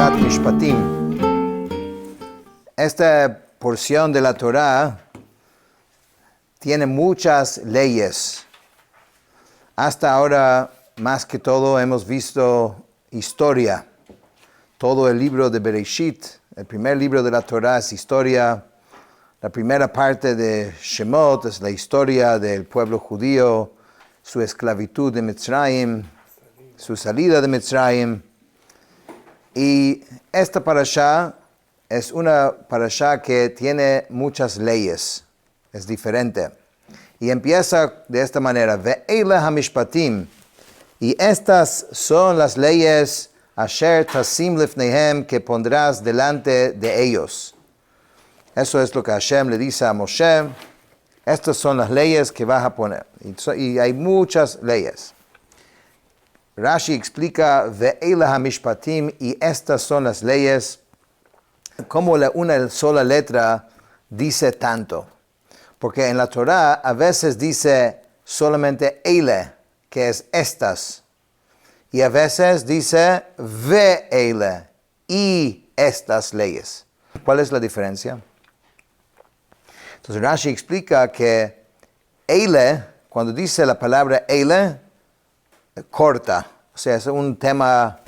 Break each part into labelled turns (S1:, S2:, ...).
S1: Parshat Mishpatim. Esta porción de la Torá tiene muchas leyes. Hasta ahora, más que todo, hemos visto historia. Todo el libro de Bereshit, el primer libro de la Torá es historia. La primera parte de Shemot es la historia del pueblo judío, su esclavitud de Mitzrayim, su salida de Mitzrayim. Y esta parashá es una parashá que tiene muchas leyes, es diferente. Y empieza de esta manera, Ve'ele hamishpatim, y estas son las leyes asher tasim lifnehem, que pondrás delante de ellos. Eso es lo que Hashem le dice a Moshe, estas son las leyes que vas a poner. Y hay muchas leyes. Rashi explica, Ve'ele hamishpatim, y estas son las leyes, como una sola letra dice tanto. Porque en la Torá a veces dice solamente Eile, que es estas. Y a veces dice Ve'ele, y estas leyes. ¿Cuál es la diferencia? Entonces Rashi explica que Eile, cuando dice la palabra Eile, corta, o sea, es un tema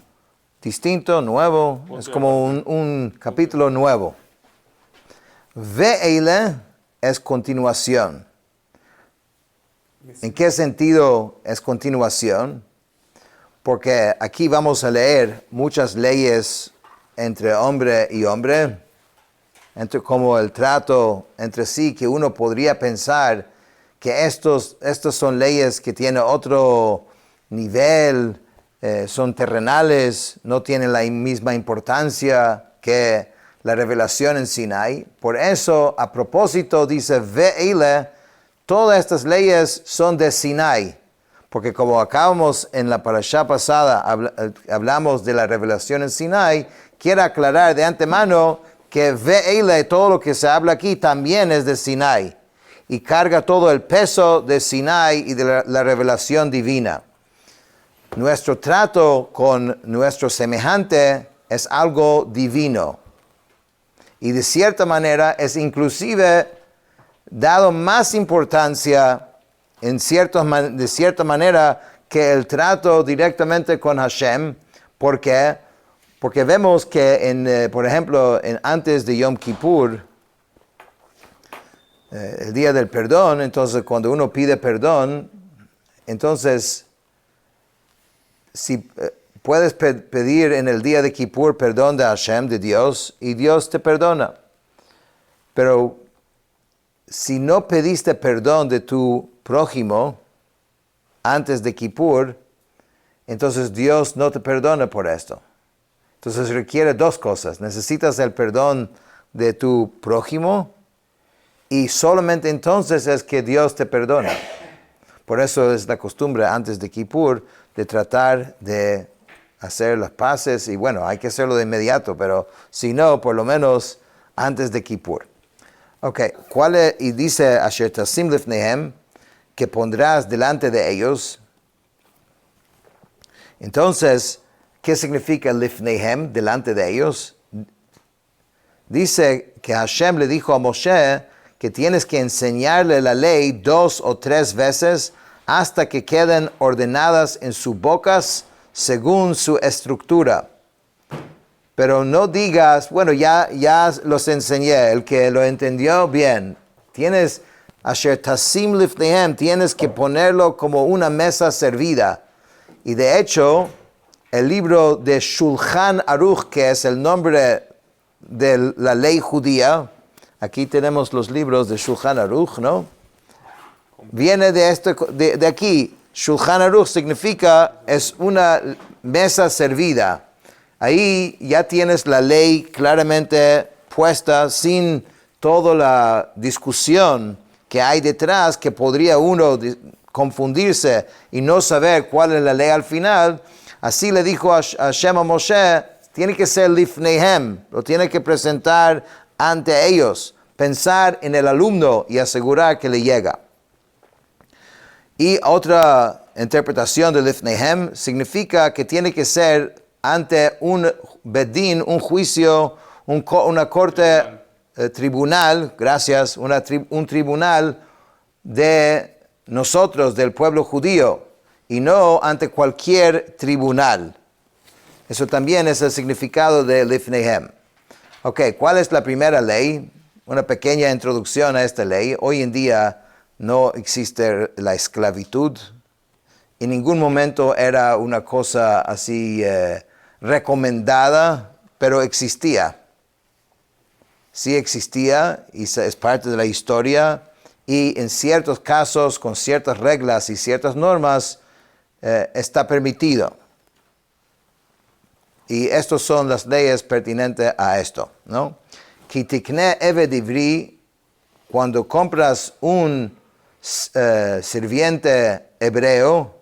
S1: distinto, nuevo, es como un capítulo nuevo. Ve'ele es continuación. ¿En qué sentido es continuación? Porque aquí vamos a leer muchas leyes entre hombre y hombre, entre como el trato entre sí, que uno podría pensar que estos son leyes que tienen otro nivel, son terrenales, no tienen la misma importancia que la revelación en Sinai. Por eso, a propósito, dice Ve'ele, todas estas leyes son de Sinai. Porque como acabamos en la parashá pasada, hablamos de la revelación en Sinai, quiero aclarar de antemano que Ve'ele, todo lo que se habla aquí, también es de Sinai. Y carga todo el peso de Sinai y de la revelación divina. Nuestro trato con nuestro semejante es algo divino. Y de cierta manera es inclusive dado más importancia de cierta manera que el trato directamente con Hashem. ¿Por qué? Porque vemos que, por ejemplo, antes de Yom Kippur, el día del perdón, entonces cuando uno pide perdón, entonces si puedes pedir en el día de Kippur perdón de Hashem, de Dios, y Dios te perdona. Pero si no pediste perdón de tu prójimo antes de Kippur, entonces Dios no te perdona por esto. Entonces requiere dos cosas. Necesitas el perdón de tu prójimo y solamente entonces es que Dios te perdona. Por eso es la costumbre antes de Kippur de tratar de hacer las paces, y bueno, hay que hacerlo de inmediato, pero si no, por lo menos antes de Kippur. Ok, y dice Asher tasim lifnehem, que pondrás delante de ellos. Entonces, ¿qué significa lifnehem, delante de ellos? Dice que Hashem le dijo a Moshe que tienes que enseñarle la ley 2 o 3 veces hasta que queden ordenadas en sus bocas según su estructura. Pero no digas, bueno, ya los enseñé, el que lo entendió, bien. Tienes, Asher tasim lifnehem, tienes que ponerlo como una mesa servida. Y de hecho, el libro de Shulchan Aruch, que es el nombre de la ley judía, aquí tenemos los libros de Shulchan Aruch, ¿no? Viene de aquí. Shulchan Aruch significa, es una mesa servida. Ahí ya tienes la ley claramente puesta, sin toda la discusión que hay detrás, que podría uno confundirse y no saber cuál es la ley al final. Así le dijo a Hashem a Moshe, tiene que ser lifnehem, lo tiene que presentar ante ellos, pensar en el alumno y asegurar que le llega. Y otra interpretación de lifnehem significa que tiene que ser ante un bedín, un juicio, una corte, tribunal, gracias, un tribunal de nosotros, del pueblo judío, y no ante cualquier tribunal. Eso también es el significado de Lifneihem. Ok, ¿cuál es la primera ley? Una pequeña introducción a esta ley. Hoy en día no existe la esclavitud. En ningún momento era una cosa así recomendada, pero existía. Sí existía y es parte de la historia. Y en ciertos casos, con ciertas reglas y ciertas normas, está permitido. Y estas son las leyes pertinentes a esto, ¿no? Ki tikne eved ivri, cuando compras un sirviente hebreo,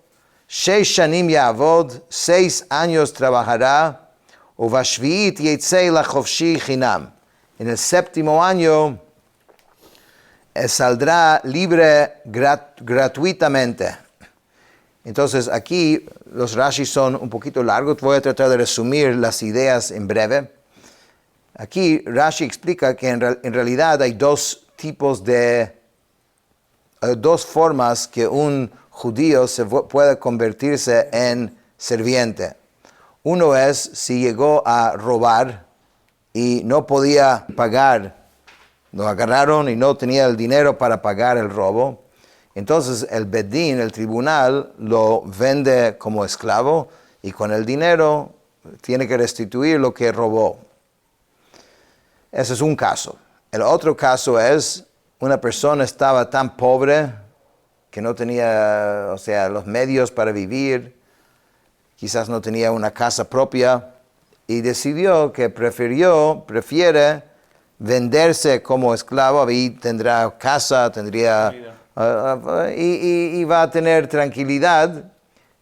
S1: 6 shanim ya'avod, 6 años trabajará, uvashviit yetzei lachofshi chinam. En el 7º año saldrá libre gratuitamente. Entonces aquí los Rashi son un poquito largos, voy a tratar de resumir las ideas en breve. Aquí Rashi explica que en realidad hay dos formas que un judío puede convertirse en sirviente. Uno es si llegó a robar y no podía pagar, lo agarraron y no tenía el dinero para pagar el robo. Entonces el bedín, el tribunal, lo vende como esclavo y con el dinero tiene que restituir lo que robó. Ese es un caso. El otro caso es una persona estaba tan pobre que no tenía, los medios para vivir, quizás no tenía una casa propia y decidió que prefiere venderse como esclavo. Ahí tendrá casa, tendría y va a tener tranquilidad.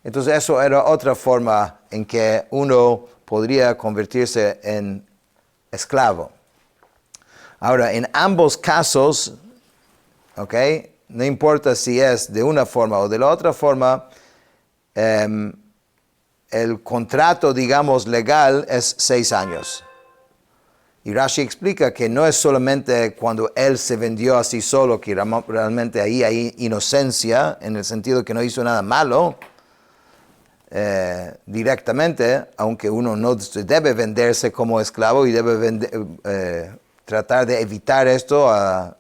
S1: Entonces eso era otra forma en que uno podría convertirse en esclavo. Ahora, en ambos casos, no importa si es de una forma o de la otra forma, el contrato, digamos, legal es 6 años. Y Rashi explica que no es solamente cuando él se vendió así solo, que realmente ahí hay inocencia, en el sentido que no hizo nada malo directamente, aunque uno no debe venderse como esclavo y debe tratar de evitar esto a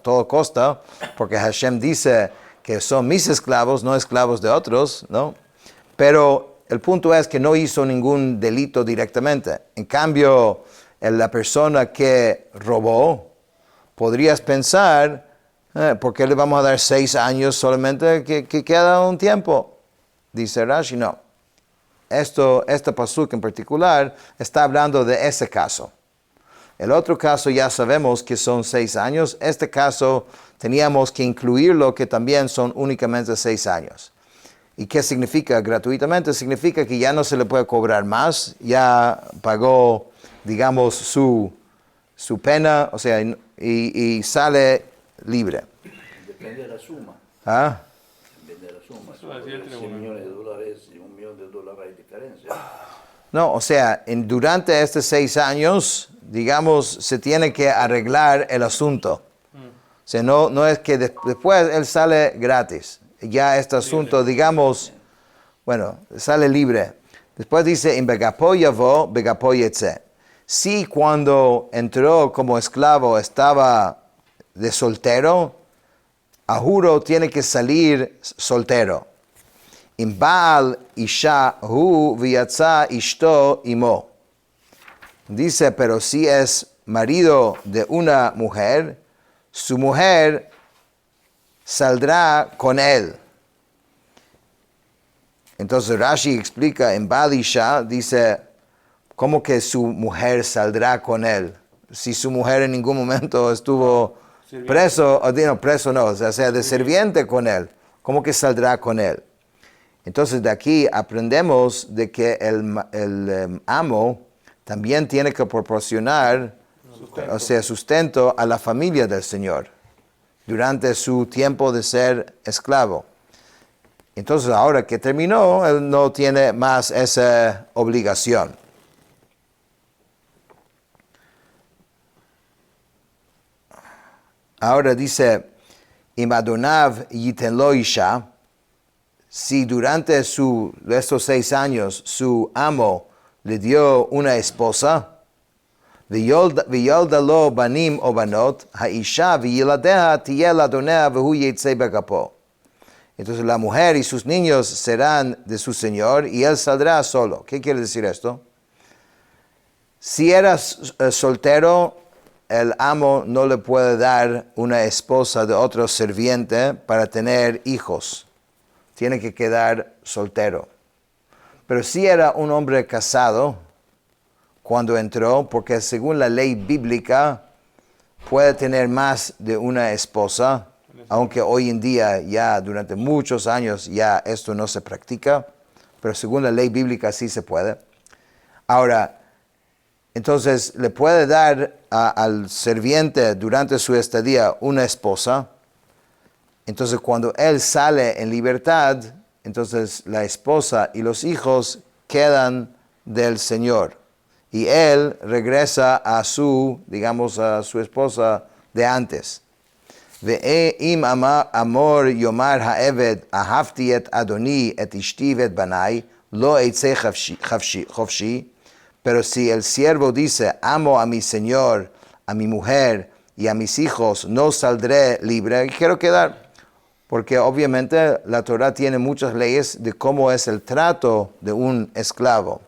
S1: toda costa, porque Hashem dice que son mis esclavos, no esclavos de otros, ¿no? Pero el punto es que no hizo ningún delito directamente. En cambio, la persona que robó, podrías pensar, ¿por qué le vamos a dar 6 años solamente? Que queda un tiempo. Dice Rashi, no. Este pasuk en particular está hablando de ese caso. El otro caso ya sabemos que son 6 años. Este caso teníamos que incluirlo, que también son únicamente 6 años. ¿Y qué significa gratuitamente? Significa que ya no se le puede cobrar más, ya pagó, digamos, su pena, y sale libre.
S2: Depende de la suma.
S1: ¿Ah?
S2: Depende de la suma. $100 millones y $1 millón hay diferencia.
S1: No, durante estos 6 años, digamos, se tiene que arreglar el asunto. No es que después él sale gratis. Ya este asunto, digamos, sale libre. Después dice, in begapo yavo, begapo yetze. Si cuando entró como esclavo estaba de soltero, a juro tiene que salir soltero. In baal isha hu v'yatza ishto imo. Dice, pero si es marido de una mujer, su mujer saldrá con él. Entonces Rashi explica en baal isha, dice, ¿cómo que su mujer saldrá con él? Si su mujer en ningún momento estuvo preso, de sirviente con él, ¿cómo que saldrá con él? Entonces de aquí aprendemos de que el amo también tiene que proporcionar sustento a la familia del Señor durante su tiempo de ser esclavo. Entonces ahora que terminó, él no tiene más esa obligación. Ahora dice, Im Adonav yiten lo isha, si durante estos 6 años su amo le dio una esposa, ויולדה לו בנים או בנות, האישה וילדיה תהיה לאדוניה והוא יצא בגפו. Entonces la mujer y sus niños serán de su señor y él saldrá solo. ¿Qué quiere decir esto? Si eras soltero, el amo no le puede dar una esposa de otro sirviente para tener hijos. Tiene que quedar soltero. Pero si era un hombre casado, cuando entró, porque según la ley bíblica puede tener más de una esposa, aunque hoy en día ya durante muchos años ya esto no se practica, pero según la ley bíblica sí se puede. Ahora, entonces le puede dar al sirviente durante su estadía una esposa. Entonces cuando él sale en libertad, entonces la esposa y los hijos quedan del Señor. Y él regresa a su esposa de antes. Ve'im amor yomar ha'eved ahavti et adoni et ishti et banai lo eitze chofshi. Pero si el siervo dice, amo a mi señor, a mi mujer y a mis hijos, no saldré libre, quiero quedar. Porque obviamente la Torah tiene muchas leyes de cómo es el trato de un esclavo.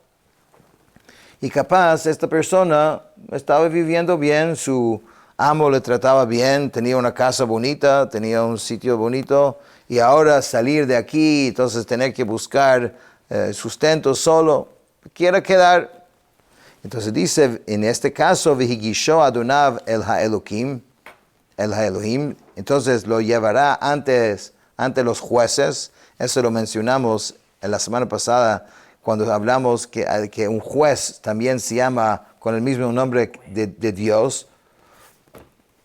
S1: Y capaz esta persona estaba viviendo bien, su amo le trataba bien, tenía una casa bonita, tenía un sitio bonito, y ahora salir de aquí, entonces tener que buscar sustento solo, quiere quedar. Entonces dice, en este caso, Vihigisho Adonav el Ha'elohim, entonces lo llevará ante los jueces. Eso lo mencionamos en la semana pasada, cuando hablamos que un juez también se llama con el mismo nombre de Dios.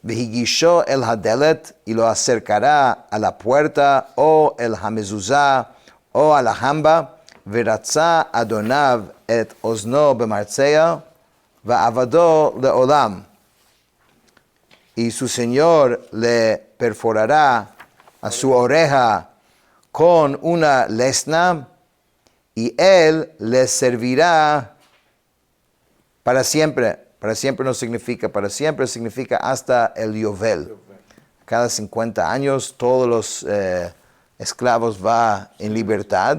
S1: Vehigisho el hadelet, y lo acercará a la puerta, o el hamezuzá, o a la jamba. Veratza adonav et ozno bemartzea, va'avado leolam. Y su señor le perforará a su oreja con una lesna, y él le servirá para siempre. Para siempre no significa para siempre, significa hasta el Yovel. Cada 50 años todos los esclavos van en libertad.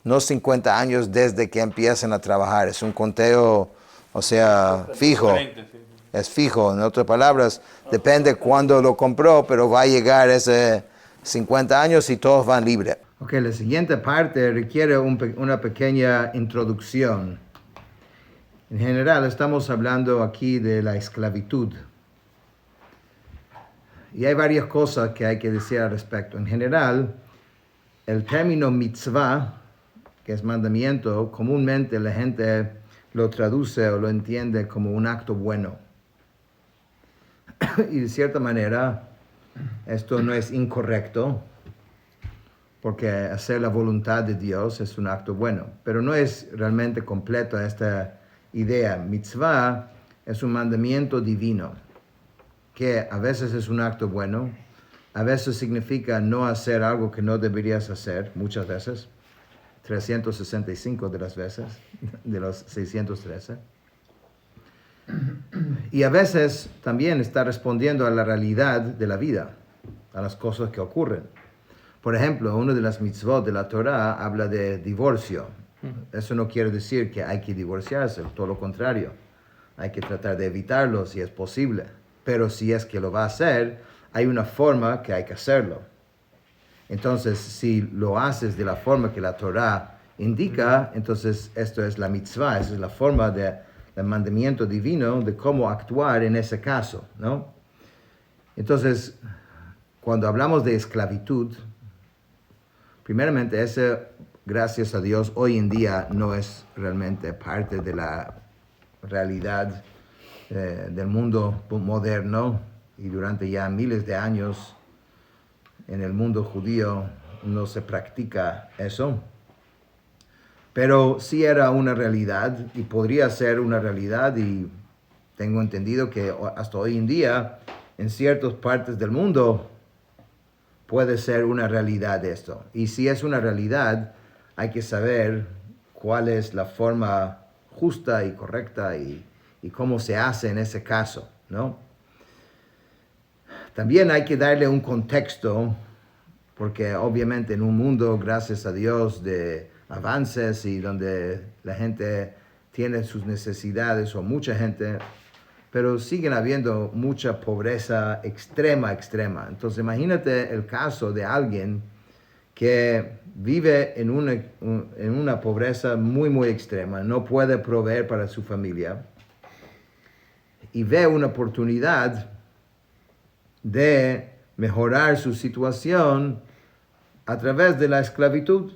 S1: No 50 años desde que empiezan a trabajar. Es un conteo, fijo. Es fijo, en otras palabras, depende cuándo lo compró, pero va a llegar ese 50 años y todos van libres. Ok, la siguiente parte requiere una pequeña introducción. En general, estamos hablando aquí de la esclavitud. Y hay varias cosas que hay que decir al respecto. En general, el término mitzvah, que es mandamiento, comúnmente la gente lo traduce o lo entiende como un acto bueno. Y de cierta manera, esto no es incorrecto, porque hacer la voluntad de Dios es un acto bueno. Pero no es realmente completo esta idea. Mitzvah es un mandamiento divino, que a veces es un acto bueno, a veces significa no hacer algo que no deberías hacer, muchas veces, 365 de las veces, de los 613. Y a veces también está respondiendo a la realidad de la vida, a las cosas que ocurren. Por ejemplo, una de las mitzvot de la Torah habla de divorcio. Eso no quiere decir que hay que divorciarse, todo lo contrario. Hay que tratar de evitarlo si es posible. Pero si es que lo va a hacer, hay una forma que hay que hacerlo. Entonces, si lo haces de la forma que la Torah indica, entonces esto es la mitzvah, esa es la forma del mandamiento divino de cómo actuar en ese caso, ¿no? Entonces, cuando hablamos de esclavitud, primeramente, ese, gracias a Dios, hoy en día no es realmente parte de la realidad del mundo moderno, y durante ya miles de años en el mundo judío no se practica eso. Pero sí era una realidad y podría ser una realidad, y tengo entendido que hasta hoy en día en ciertas partes del mundo puede ser una realidad esto. Y si es una realidad, hay que saber cuál es la forma justa y correcta y cómo se hace en ese caso, ¿no? También hay que darle un contexto, porque obviamente en un mundo, gracias a Dios, de avances y donde la gente tiene sus necesidades, o mucha gente, pero siguen habiendo mucha pobreza extrema. Entonces imagínate el caso de alguien que vive en una pobreza muy extrema, no puede proveer para su familia y ve una oportunidad de mejorar su situación a través de la esclavitud.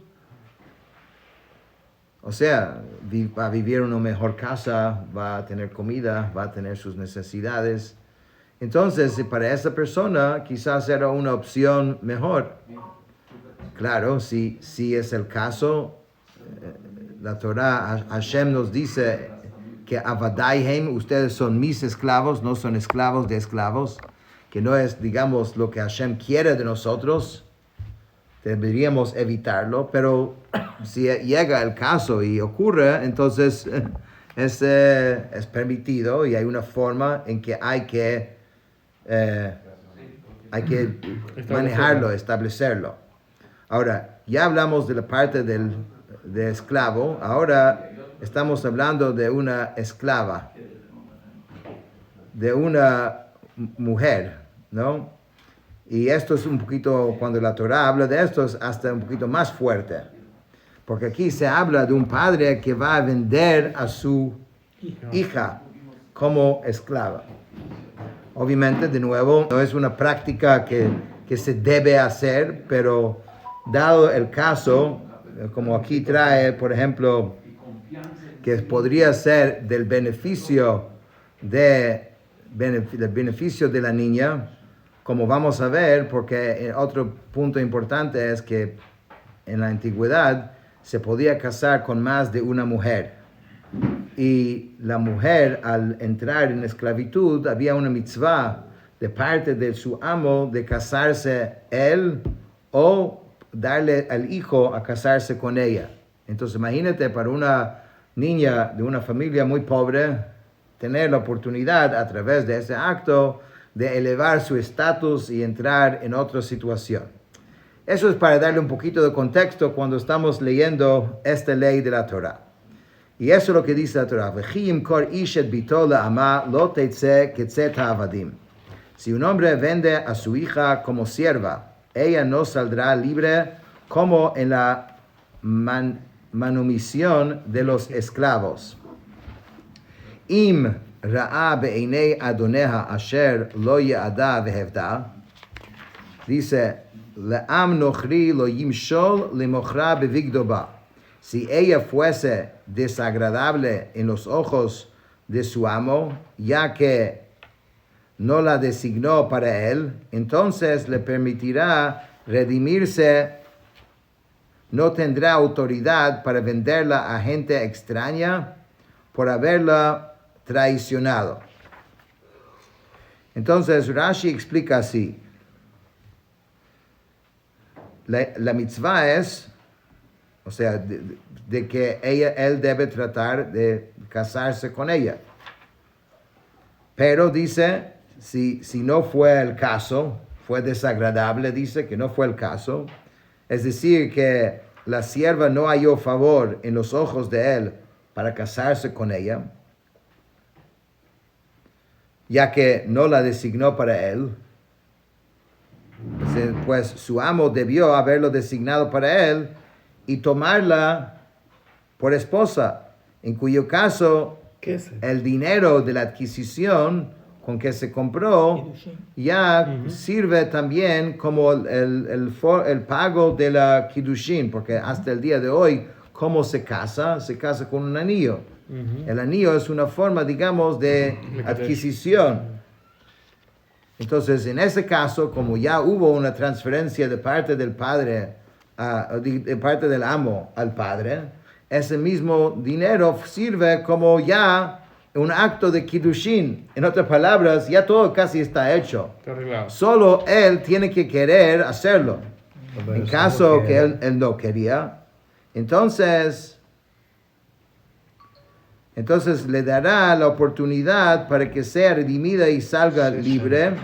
S1: O sea, va a vivir en una mejor casa, va a tener comida, va a tener sus necesidades. Entonces, para esa persona quizás era una opción mejor. Claro, si es el caso, la Torah, Hashem nos dice que Avadaihem, ustedes son mis esclavos, no son esclavos de esclavos, que no es, digamos, lo que Hashem quiere de nosotros. Deberíamos evitarlo, pero si llega el caso y ocurre, entonces es permitido y hay una forma en que hay que manejarlo, establecerlo. Ahora, ya hablamos de la parte de esclavo, ahora estamos hablando de una esclava, de una mujer, ¿no? Y esto es un poquito, cuando la Torah habla de esto, es hasta un poquito más fuerte. Porque aquí se habla de un padre que va a vender a su hija como esclava. Obviamente, de nuevo, no es una práctica que se debe hacer, pero dado el caso, como aquí trae, por ejemplo, que podría ser del beneficio del beneficio de la niña, como vamos a ver, porque otro punto importante es que en la antigüedad se podía casar con más de una mujer. Y la mujer, al entrar en esclavitud, había una mitzvah de parte de su amo de casarse él o darle al hijo a casarse con ella. Entonces imagínate para una niña de una familia muy pobre, tener la oportunidad a través de ese acto de elevar su estatus y entrar en otra situación. Eso es para darle un poquito de contexto cuando estamos leyendo esta ley de la Torah. Y eso es lo que dice la Torah. Si un hombre vende a su hija como sierva, ella no saldrá libre como en la manumisión de los esclavos. Im ra'a be'einei adoneha asher lo ya'ada vehevda. Dice, le'am nochri lo yimshol lemochra bevigdoba. Si ella fuese desagradable en los ojos de su amo, ya que no la designó para él, entonces le permitirá redimirse, no tendrá autoridad para venderla a gente extraña por haberla traicionado. Entonces Rashi explica así. La mitzvah es, o sea, de que él debe tratar de casarse con ella. Pero dice, si no fue el caso, fue desagradable, dice que no fue el caso, es decir, que la sierva no halló favor en los ojos de él para casarse con ella, ya que no la designó para él, pues su amo debió haberlo designado para él y tomarla por esposa, en cuyo caso el dinero de la adquisición con que se compró ya sirve también como el pago de la Kiddushin, porque hasta el día de hoy, ¿cómo se casa? Se casa con un anillo. El anillo es una forma, digamos, de adquisición. Entonces, en ese caso, como ya hubo una transferencia de parte del padre, de parte del amo al padre, ese mismo dinero sirve como ya un acto de Kiddushin. En otras palabras, ya todo casi está hecho.
S3: Está arreglado.
S1: Solo él tiene que querer hacerlo. En caso que él no quería, entonces le dará la oportunidad para que sea redimida y salga libre,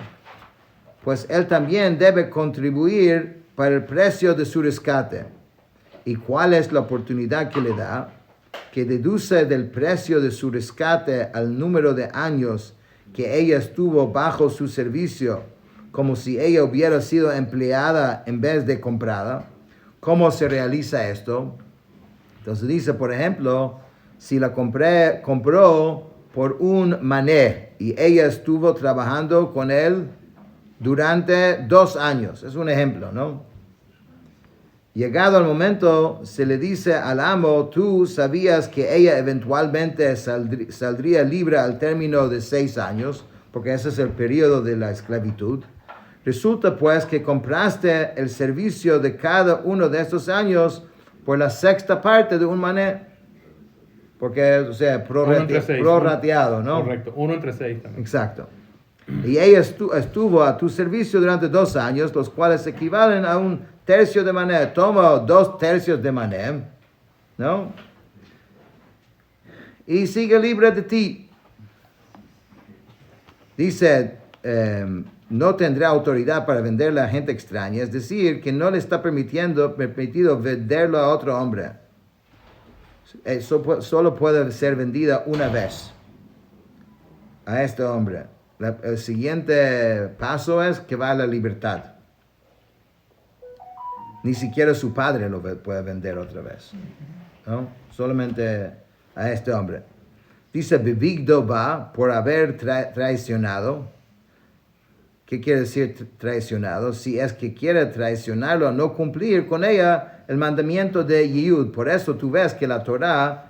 S1: pues él también debe contribuir para el precio de su rescate. ¿Y cuál es la oportunidad que le da? Que deduce del precio de su rescate al número de años que ella estuvo bajo su servicio, como si ella hubiera sido empleada en vez de comprada. ¿Cómo se realiza esto? Entonces dice, por ejemplo, si la compró por un mané y ella estuvo trabajando con él durante 2 años. Es un ejemplo, ¿no? Llegado el momento, se le dice al amo, tú sabías que ella eventualmente saldría libre al término de 6 años, porque ese es el periodo de la esclavitud. Resulta pues que compraste el servicio de cada uno de estos años por la 6ª parte de un mané. Porque, o sea, prorrateado, ¿no?
S3: Correcto, 1 entre 6 también.
S1: Exacto. Y ella estuvo a tu servicio durante 2 años, los cuales equivalen a 1 tercio de mané. Toma 2 tercios de mané, ¿no? Y sigue libre de ti. Dice, no tendrá autoridad para venderla a gente extraña, es decir, que no le está permitido venderlo a otro hombre. Solo puede ser vendida una vez a este hombre. El siguiente paso es que va a la libertad. Ni siquiera su padre lo puede vender otra vez, ¿no? Solamente a este hombre. Dice, Bevigdo va por haber traicionado. ¿Qué quiere decir traicionado? Si es que quiere traicionarlo, no cumplir con ella el mandamiento de Yehud. Por eso tú ves que la Torah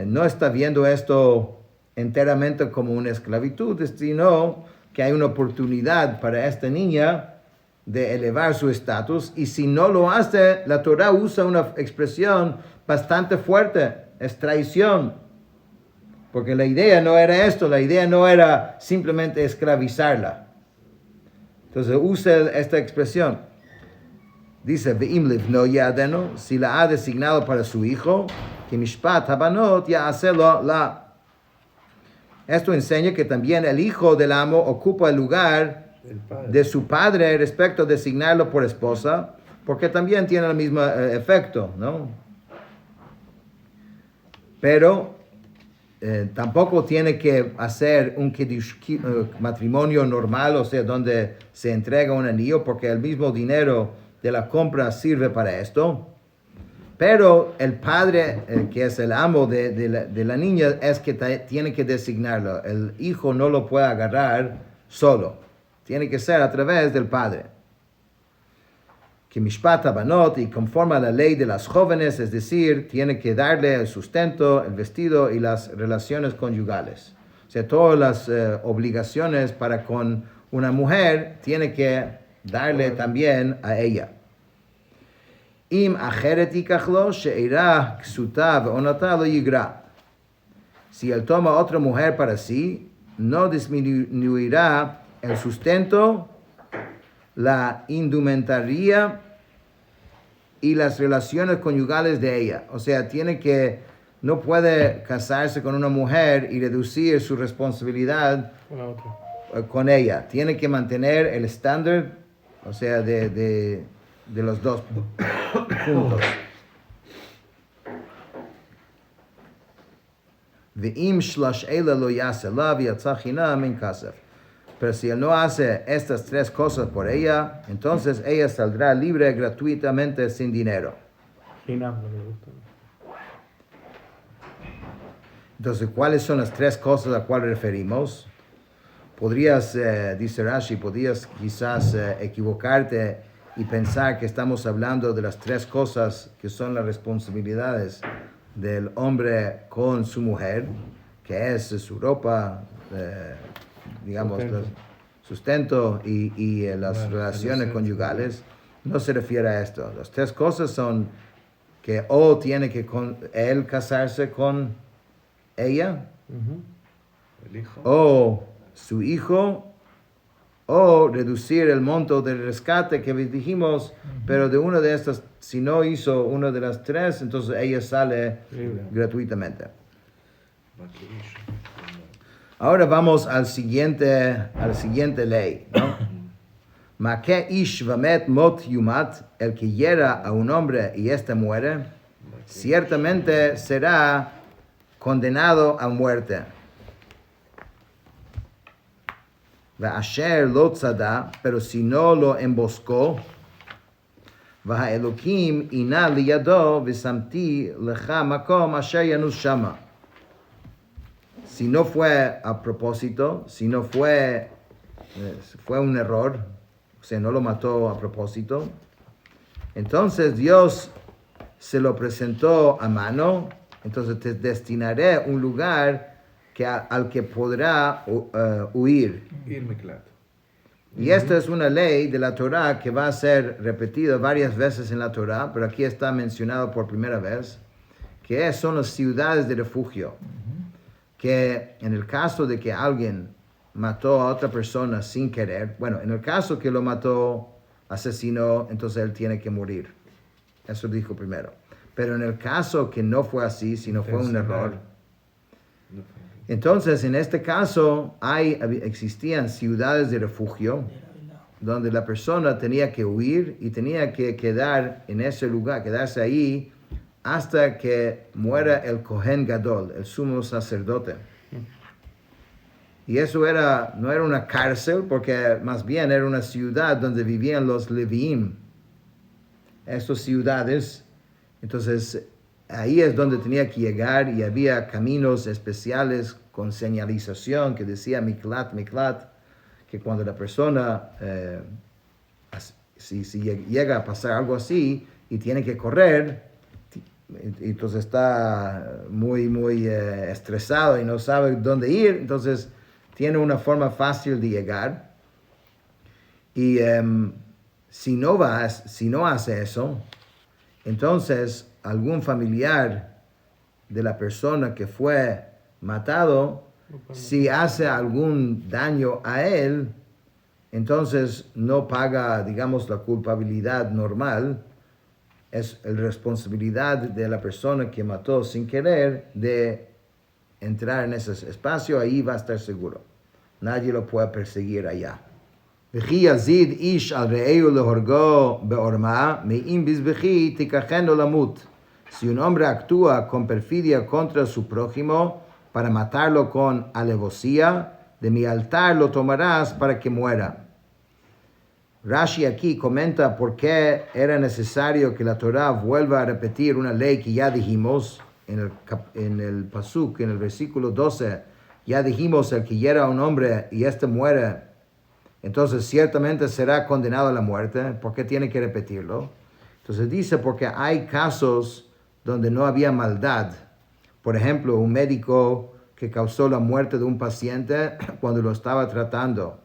S1: no está viendo esto enteramente como una esclavitud, sino que hay una oportunidad para esta niña de elevar su estatus, y si no lo hace, la Torah usa una expresión bastante fuerte, es traición, porque la idea no era esto, la idea no era simplemente esclavizarla. Entonces usa esta expresión. Dice, Ve'im livno yadenu, si la ha designado para su hijo, que mishpat habanot ya hacerlo la. Esto enseña que también el hijo del amo ocupa el lugar de su padre respecto a designarlo por esposa, porque también tiene el mismo efecto, ¿no? Pero tampoco tiene que hacer un matrimonio normal, o sea, donde se entrega un anillo, porque el mismo dinero de la compra sirve para esto. Pero el padre, que es el amo de la niña, es que tiene que designarlo. El hijo no lo puede agarrar solo. Tiene que ser a través del padre. Que mishpat habanot, y conforme a la ley de las jóvenes, es decir, tiene que darle el sustento, el vestido y las relaciones conyugales. O sea, todas las obligaciones para con una mujer, tiene que darle también a ella. Im acheret yikachlo she'irah ksuta ve'onata lo yigra. Si él toma otra mujer para sí, no disminuirá el sustento, la indumentaria y las relaciones conyugales de ella. O sea, no puede casarse con una mujer y reducir su responsabilidad con ella. Tiene que mantener el estándar, o sea, de los dos juntos. Ve'im shlosh eila lo yase la v'yatzah chinam min kasef. Pero si él no hace estas 3 cosas por ella, entonces ella saldrá libre gratuitamente sin dinero. Entonces, ¿cuáles son las 3 cosas a las cuales referimos? Podrías, dice Rashi, podrías quizás equivocarte y pensar que estamos hablando de las 3 cosas que son las responsabilidades del hombre con su mujer, que es su ropa, digamos, sustento y las relaciones conyugales. No se refiere a esto. Las 3 cosas son que o tiene que él casarse con ella, o su hijo, o reducir el monto del rescate que dijimos, pero de una de estas, si no hizo una de las tres, entonces ella sale gratuitamente. Ahora vamos al siguiente ley, ¿no? Make ish vamet mot yumat, el que hiera a un hombre y éste muere, ciertamente será condenado a muerte. Asher lo tzada, pero si no lo emboscó, va Elohim ina liyado v'samti lecha makom asher yanus shama. Si no fue a propósito, si no fue un error, o sea, no lo mató a propósito, entonces Dios se lo presentó a mano, entonces te destinaré un lugar al que podrá huir. Y esta es una ley de la Torah que va a ser repetida varias veces en la Torah, pero aquí está mencionado por primera vez, que son las ciudades de refugio. Que en el caso de que alguien mató a otra persona sin querer, bueno, en el caso que lo mató, asesinó, entonces él tiene que morir. Eso dijo primero. Pero en el caso que no fue así, sino fue un error, entonces en este caso existían ciudades de refugio donde la persona tenía que huir y tenía que quedar en ese lugar, quedarse ahí hasta que muera el Kohen Gadol, el sumo sacerdote. Y eso no era una cárcel, porque más bien era una ciudad donde vivían los Leviim. Estas ciudades, entonces ahí es donde tenía que llegar y había caminos especiales con señalización que decía Miklat, Miklat, que cuando la persona, si llega a pasar algo así y tiene que correr, entonces está muy estresado y no sabe dónde ir, entonces tiene una forma fácil de llegar. Y si no hace eso, entonces algún familiar de la persona que fue matado, si hace algún daño a él, entonces no paga, digamos, la culpabilidad normal. Es la responsabilidad de la persona que mató sin querer de entrar en ese espacio, ahí va a estar seguro. Nadie lo puede perseguir allá. Si un hombre actúa con perfidia contra su prójimo para matarlo con alevosía, de mi altar lo tomarás para que muera. Rashi aquí comenta por qué era necesario que la Torah vuelva a repetir una ley que ya dijimos en el pasuk, en el versículo 12. Ya dijimos, el que hiera a un hombre y éste muere, entonces ciertamente será condenado a la muerte. ¿Por qué tiene que repetirlo? Entonces dice, porque hay casos donde no había maldad. Por ejemplo, un médico que causó la muerte de un paciente cuando lo estaba tratando.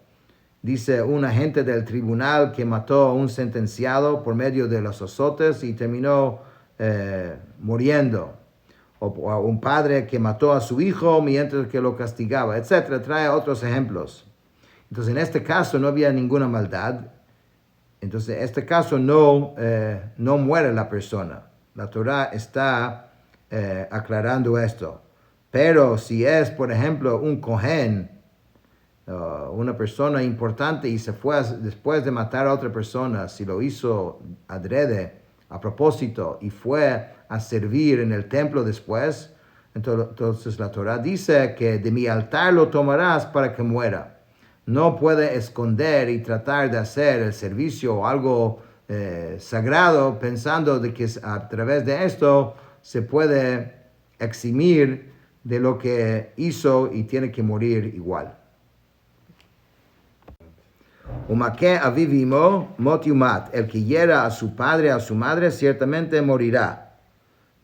S1: Dice un agente del tribunal que mató a un sentenciado por medio de los azotes y terminó muriendo. O a un padre que mató a su hijo mientras que lo castigaba, etc. Trae otros ejemplos. Entonces, en este caso no había ninguna maldad. Entonces, en este caso no muere la persona. La Torah está aclarando esto. Pero si es, por ejemplo, un Kohen, una persona importante y se fue después de matar a otra persona, si lo hizo adrede, a propósito, y fue a servir en el templo después, entonces la Torah dice que de mi altar lo tomarás para que muera. No puede esconder y tratar de hacer el servicio o algo sagrado pensando de que a través de esto se puede eximir de lo que hizo y tiene que morir igual. Umake avivimo mot yumat, el que hiera a su padre, a su madre, ciertamente morirá.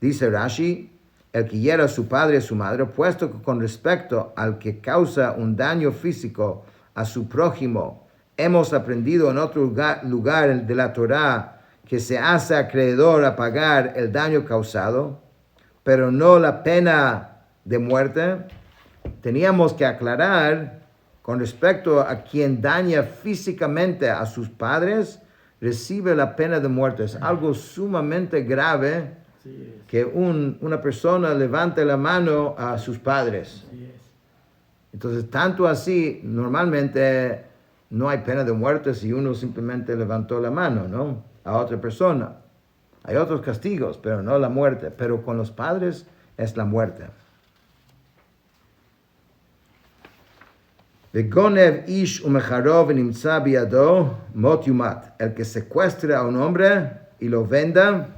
S1: Dice Rashi, el que hiera a su padre, a su madre, puesto que con respecto al que causa un daño físico a su prójimo, hemos aprendido en otro lugar de la Torah que se hace acreedor a pagar el daño causado, pero no la pena de muerte. teníamos que aclarar con respecto a quien daña físicamente a sus padres, recibe la pena de muerte. Es algo sumamente grave que una persona levante la mano a sus padres. Entonces, tanto así, normalmente no hay pena de muerte si uno simplemente levantó la mano, ¿no? A otra persona. Hay otros castigos, pero no la muerte. Pero con los padres es la muerte. Vegonev ish umecharov nimtza biado mot yumat. El que secuestre a un hombre y lo venda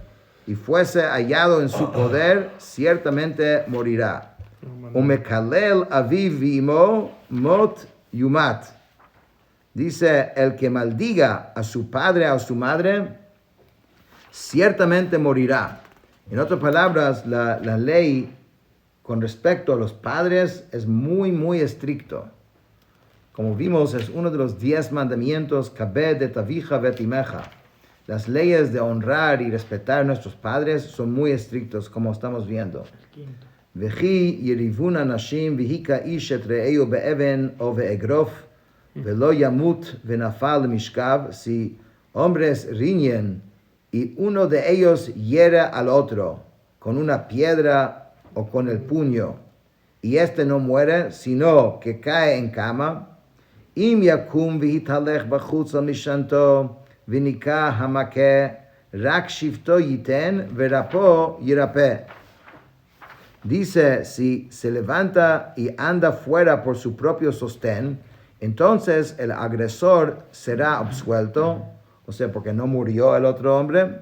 S1: y fuese hallado en su poder, ciertamente morirá. Umekalel aviv v'imo mot yumat. Dice, el que maldiga a su padre o a su madre, ciertamente morirá. En otras palabras, la ley con respecto a los padres es muy, muy estricto. Como vimos, es uno de los 10 mandamientos, kabed et avija v'et imeja. Las leyes de honrar y respetar a nuestros padres son muy estrictos, como estamos viendo. Vechi yerivuna nashim vihika ish et re'eu be'even o ve'egrof velo yamut venafal mishkav. Si hombres riñen y uno de ellos hiere al otro con una piedra o con el puño, y este no muere, sino que cae en cama, Im yakum v'hitalech b'chutz al mishanto v'nika hamake rak shifto yiten v'rapo yirape. Dice, si se levanta y anda fuera por su propio sostén, entonces el agresor será absuelto, o sea, porque no murió el otro hombre,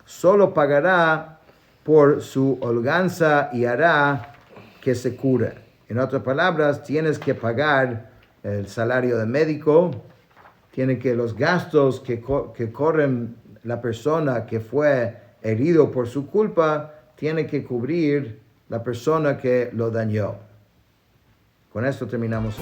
S1: solo pagará por su holganza y hará que se cure. En otras palabras, tienes que pagar el salario de médico, tiene que los gastos que corren la persona que fue herido por su culpa, tiene que cubrir la persona que lo dañó. Con esto terminamos.